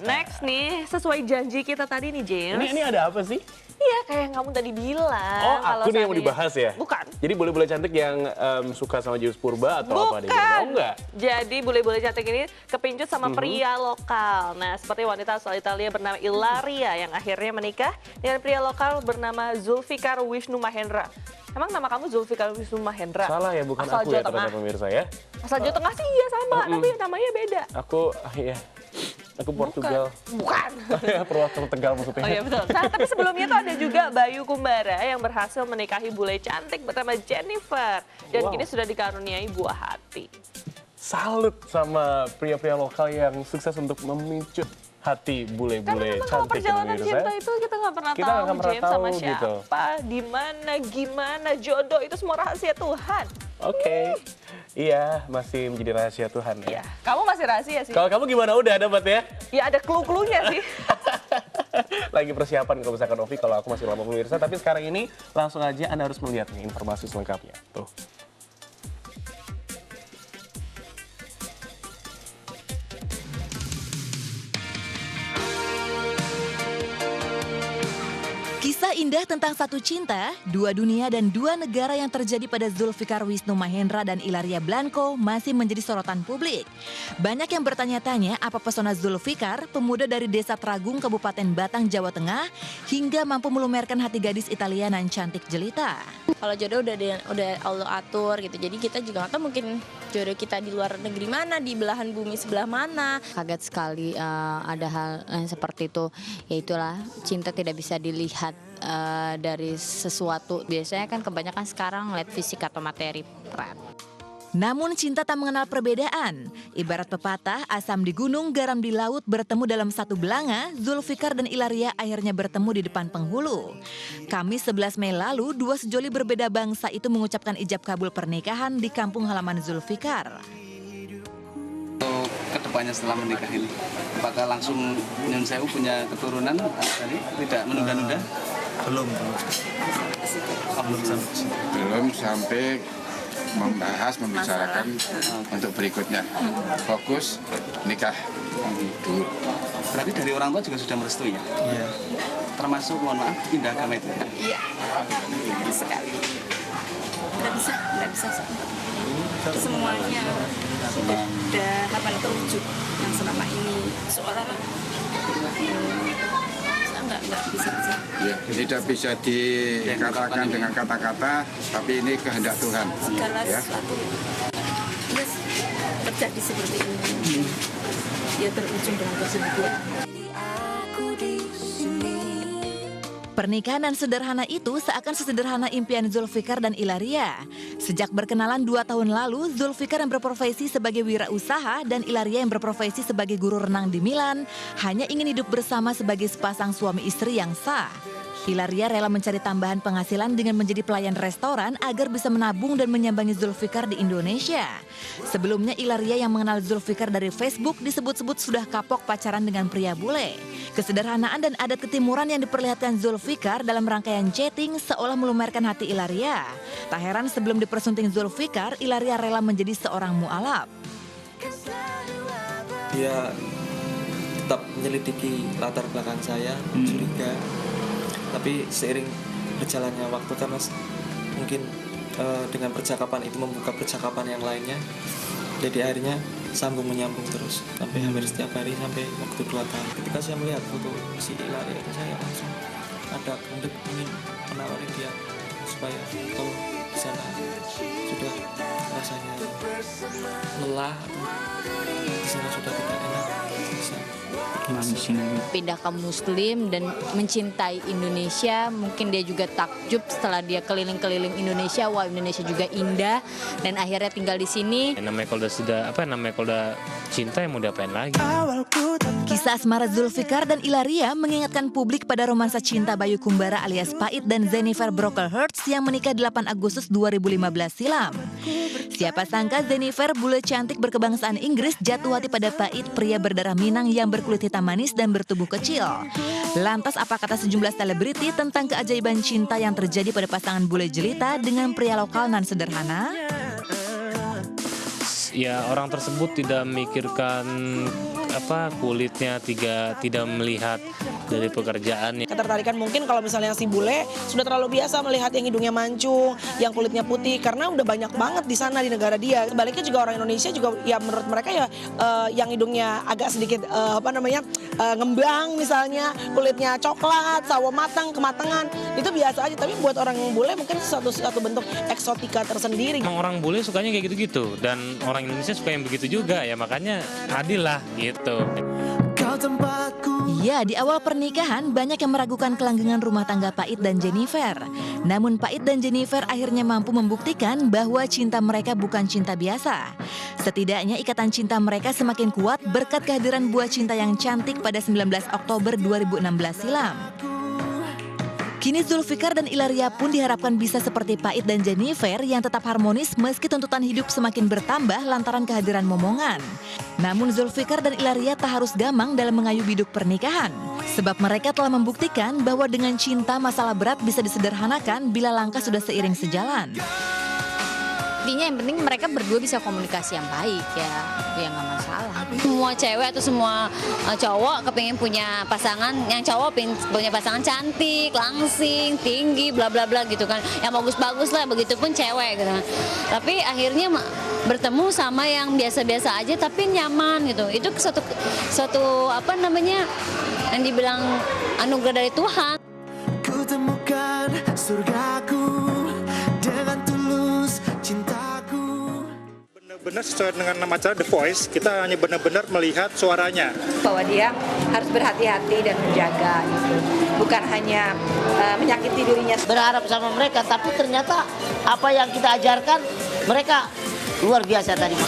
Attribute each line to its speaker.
Speaker 1: Next nih, sesuai janji kita tadi nih, James.
Speaker 2: Ini ada apa sih?
Speaker 1: Iya, kayak yang kamu tadi bilang.
Speaker 2: Oh,
Speaker 1: kalau
Speaker 2: aku nih yang mau
Speaker 1: seandainya-
Speaker 2: dibahas ya?
Speaker 1: Bukan.
Speaker 2: Jadi bule-bule cantik yang suka sama James Purba atau apa deh?
Speaker 1: Bukan.
Speaker 2: Oh enggak?
Speaker 1: Jadi bule-bule cantik ini kepincut sama pria lokal. Nah, seperti wanita asal Italia bernama Ilaria yang akhirnya menikah dengan pria lokal bernama Zulfikar Wisnu Mahendra. Emang nama kamu Zulfikar Wisnu Mahendra?
Speaker 2: Salah ya, bukan
Speaker 1: Asal
Speaker 2: aku ya
Speaker 1: Jawa Tengah.
Speaker 2: ternyata pemirsa ya.
Speaker 1: Asal Jawa Tengah sih iya sama, tapi namanya beda.
Speaker 2: Aku Portugal.
Speaker 1: Bukan.
Speaker 2: Purwakarta Tegal maksudnya.
Speaker 1: Oh iya betul. Nah, tapi sebelumnya tuh ada juga Bayu Kumbara yang berhasil menikahi bule cantik bernama Jennifer. Dan
Speaker 2: Wow.
Speaker 1: kini sudah dikaruniai buah hati.
Speaker 2: Salut sama pria-pria lokal yang sukses untuk memicut hati
Speaker 1: Karena
Speaker 2: bule-bule
Speaker 1: memang kalau
Speaker 2: cantik
Speaker 1: perjalanan
Speaker 2: pemirsa.
Speaker 1: cinta itu kita nggak pernah
Speaker 2: Kita nggak
Speaker 1: tahu
Speaker 2: akan pernah
Speaker 1: James sama
Speaker 2: tahu gitu.
Speaker 1: siapa, di mana, gimana, jodoh itu semua rahasia Tuhan.
Speaker 2: Oke. Iya, masih menjadi rahasia Tuhan ya.
Speaker 1: Ya, kamu masih rahasia sih.
Speaker 2: Kalau kamu gimana, udah dapat ya?
Speaker 1: Ya ada clue-cluenya sih.
Speaker 2: Lagi persiapan kalau misalkan Novi, kalau aku masih lama pemirsa. Tapi sekarang ini langsung aja Anda harus melihat nih informasi selengkapnya. Tuh.
Speaker 3: Kisah indah tentang satu cinta, dua dunia dan dua negara yang terjadi pada Zulfikar Wisnu Mahendra dan Ilaria Blanco masih menjadi sorotan publik. Banyak yang bertanya-tanya apa pesona Zulfikar, pemuda dari desa Tragung, Kabupaten Batang, Jawa Tengah, hingga mampu melumerkan hati gadis Italia nan cantik jelita.
Speaker 4: Kalau jodoh udah Allah atur gitu, jadi kita juga nggak tahu mungkin jodoh kita di luar negeri mana, di belahan bumi sebelah mana.
Speaker 5: Kaget sekali ada hal yang seperti itu. Ya itulah, cinta tidak bisa dilihat dari sesuatu. Biasanya kan kebanyakan sekarang lihat fisik atau materi.
Speaker 3: Namun cinta tak mengenal perbedaan. Ibarat pepatah, asam di gunung, garam di laut bertemu dalam satu belanga, Zulfikar dan Ilaria akhirnya bertemu di depan penghulu. Kamis 11 Mei lalu, dua sejoli berbeda bangsa itu mengucapkan ijab kabul pernikahan di kampung halaman Zulfikar.
Speaker 6: Untuk kedepannya setelah menikah ini, apakah langsung Nyun Sewu punya keturunan tadi tidak menunda-nunda?
Speaker 7: Belum sampai membahas, membicarakan untuk berikutnya. Fokus nikah dulu.
Speaker 6: Berarti dari orang tua juga sudah merestui ya?
Speaker 7: Iya.
Speaker 6: Termasuk, mohon maaf, pindah agama itu?
Speaker 4: Iya, sekali. Nggak bisa semuanya sudah kapan terwujud yang selama ini seolah nggak bisa sih.
Speaker 7: Ya, tidak bisa dikatakan dengan kata-kata, tapi ini kehendak Tuhan.
Speaker 4: Segala
Speaker 7: Ya.
Speaker 4: sesuatu ya, terjadi seperti ini ya terujung dengan kebahagiaan.
Speaker 3: Pernikahan yang sederhana itu seakan sesederhana impian Zulfikar dan Ilaria. Sejak berkenalan 2 tahun lalu, Zulfikar yang berprofesi sebagai wirausaha dan Ilaria yang berprofesi sebagai guru renang di Milan hanya ingin hidup bersama sebagai sepasang suami istri yang sah. Ilaria rela mencari tambahan penghasilan dengan menjadi pelayan restoran agar bisa menabung dan menyambangi Zulfikar di Indonesia. Sebelumnya Ilaria yang mengenal Zulfikar dari Facebook disebut-sebut sudah kapok pacaran dengan pria bule. Kesederhanaan dan adat ketimuran yang diperlihatkan Zulfikar dalam rangkaian chatting seolah melumerkan hati Ilaria. Tak heran sebelum dipersunting Zulfikar, Ilaria rela menjadi seorang mu'alaf.
Speaker 8: Dia tetap menyelidiki latar belakang saya, curiga. Tapi seiring berjalannya waktu kan mas, mungkin dengan percakapan itu membuka percakapan yang lainnya. Jadi akhirnya sambung menyambung terus sampai hampir setiap hari sampai waktu 2 tahun. Ketika saya melihat foto si Ilaria itu saya langsung ada kehendak ingin menawari dia supaya kalau di sana sudah rasanya lelah, di sana sudah tidak enak, bisa
Speaker 5: Pindah ke Muslim dan mencintai Indonesia. Mungkin dia juga takjub setelah dia keliling-keliling Indonesia. Wah, Indonesia juga indah. Dan akhirnya tinggal di sini.
Speaker 9: Namanya kalau udah cinta yang mau diapain lagi?
Speaker 3: Kisah asmara Zulfikar dan Ilaria mengingatkan publik pada romansa cinta Bayu Kumbara alias Pait dan Jennifer Brocklehurst yang menikah 8 Agustus 2015 silam. Siapa sangka Jennifer, bule cantik berkebangsaan Inggris, jatuh hati pada Pait, pria berdarah Minang yang berkulit hitam manis dan bertubuh kecil. Lantas apa kata sejumlah selebriti tentang keajaiban cinta yang terjadi pada pasangan bule jelita dengan pria lokal nan sederhana?
Speaker 9: Ya orang tersebut tidak memikirkan kulitnya tidak melihat dari pekerjaannya.
Speaker 10: Ketertarikan mungkin kalau misalnya si bule sudah terlalu biasa melihat yang hidungnya mancung, yang kulitnya putih, karena udah banyak banget di sana di negara dia. Sebaliknya juga orang Indonesia juga ya menurut mereka ya yang hidungnya agak sedikit ngembang misalnya, kulitnya coklat, sawo matang, kematangan, itu biasa aja. Tapi buat orang bule mungkin satu bentuk eksotika tersendiri.
Speaker 9: Emang orang bule sukanya kayak gitu-gitu dan orang Indonesia suka yang begitu juga ya, makanya adil lah gitu.
Speaker 3: Ya, di awal pernikahan banyak yang meragukan kelanggengan rumah tangga Pait dan Jennifer. Namun Pait dan Jennifer akhirnya mampu membuktikan bahwa cinta mereka bukan cinta biasa. Setidaknya ikatan cinta mereka semakin kuat berkat kehadiran buah cinta yang cantik pada 19 Oktober 2016 silam. Kini Zulfikar dan Ilaria pun diharapkan bisa seperti Pait dan Jennifer yang tetap harmonis meski tuntutan hidup semakin bertambah lantaran kehadiran momongan. Namun Zulfikar dan Ilaria tak harus gamang dalam mengayuh biduk pernikahan. Sebab mereka telah membuktikan bahwa dengan cinta masalah berat bisa disederhanakan bila langkah sudah seiring sejalan.
Speaker 5: Intinya yang penting mereka berdua bisa komunikasi yang baik ya nggak masalah. Semua cewek atau semua cowok kepingin punya pasangan, yang cowok pengen punya pasangan cantik, langsing, tinggi, bla bla bla gitu kan, yang bagus-bagus lah, begitupun cewek gitu kan. Tapi akhirnya bertemu sama yang biasa-biasa aja tapi nyaman gitu. Itu suatu yang dibilang anugerah dari Tuhan.
Speaker 11: Kutemukan surgaku dengan tulus cintaku.
Speaker 12: Benar-benar sesuai dengan nama acara The Voice, kita hanya benar-benar melihat suaranya.
Speaker 13: Bahwa dia harus berhati-hati dan menjaga gitu. Bukan hanya menyakiti dirinya.
Speaker 14: Berharap sama mereka, tapi ternyata apa yang kita ajarkan mereka luar biasa tadi.